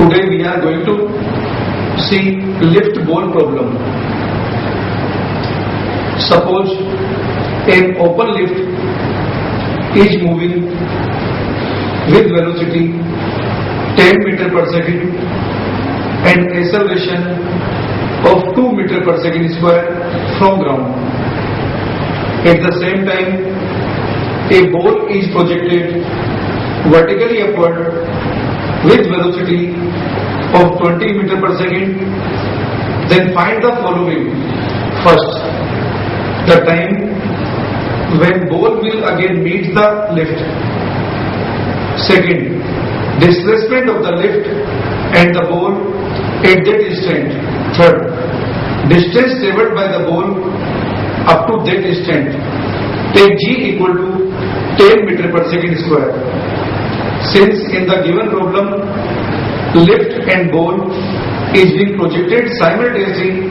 Today we are going to see lift ball problem. Suppose an open lift is moving with velocity 10 meter per second and acceleration of 2 meter per second square from ground. At the same time, a ball is projected vertically upward with velocity of 20 meter per second. Then find the following. First, the time when ball will again meet the lift. Second, displacement of the lift and the ball at that instant. Third, distance traveled by the ball up to that instant. Take g equal to 10 meter per second square. Since in the given problem, lift and ball is being projected simultaneously,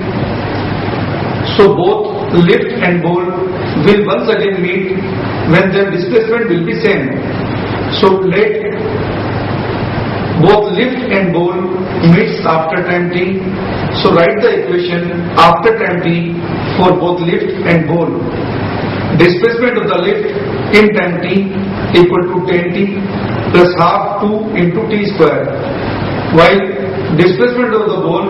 so both lift and ball will once again meet when their displacement will be same. So let both lift and ball meets after time t. So write the equation after time t for both lift and ball. Displacement of the lift in time t equal to 10t plus half 2 into t square. While displacement of the ball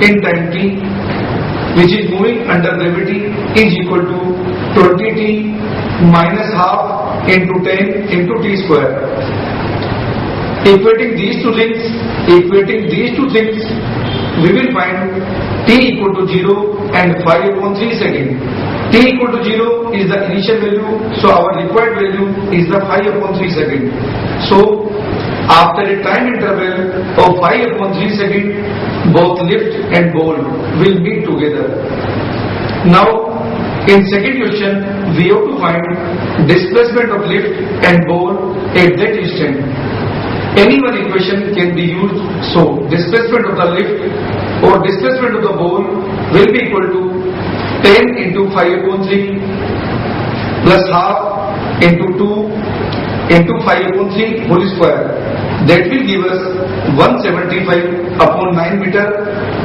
in time t, which is moving under gravity, is equal to 20t minus half into 10 into t square. Equating these two things, we will find t equal to 0 and 5/3 second. T equal to 0 is the initial value, so our required value is the 5/3 second. So after a time interval of 5/3 second, both lift and ball will meet together. Now in second question, we have to find displacement of lift and ball at that instant. Any one equation can be used. So displacement of the lift or displacement of the ball will be equal to 10 into 5/3 plus half into 2 into 5/3 whole square. That will give us 175 upon 9 meter,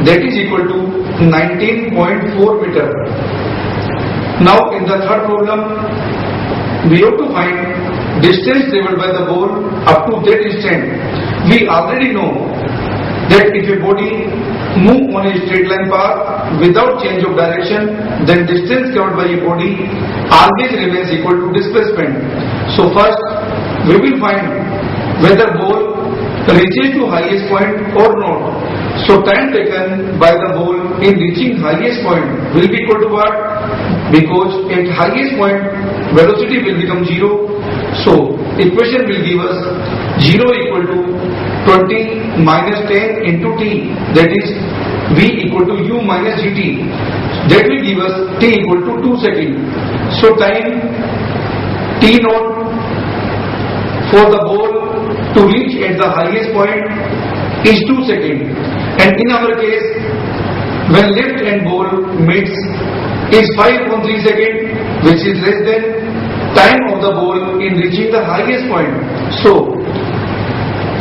that is equal to 19.4 meter. Now in the third problem, we have to find distance traveled by the ball up to that instant. We already know that if a body move on a straight line path without change of direction, then distance covered by a body always remains equal to displacement. So first we will find whether ball reaches to highest point or not. So time taken by the ball in reaching highest point will be equal to what? Because at highest point velocity will become 0. So equation will give us 0 equal to 20 minus 10 into t, that is v equal to u minus gt. That will give us t equal to 2 seconds. So time t naught for the ball to reach at the highest point is 2 seconds. And in our case, when lift and ball meets is 5/3 second, which is less than time of the ball in reaching the highest point. So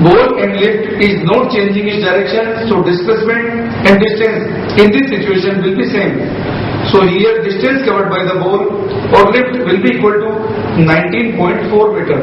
ball and lift is not changing its direction, so displacement and distance in this situation will be same. So here distance covered by the ball or lift will be equal to 19.4 meter.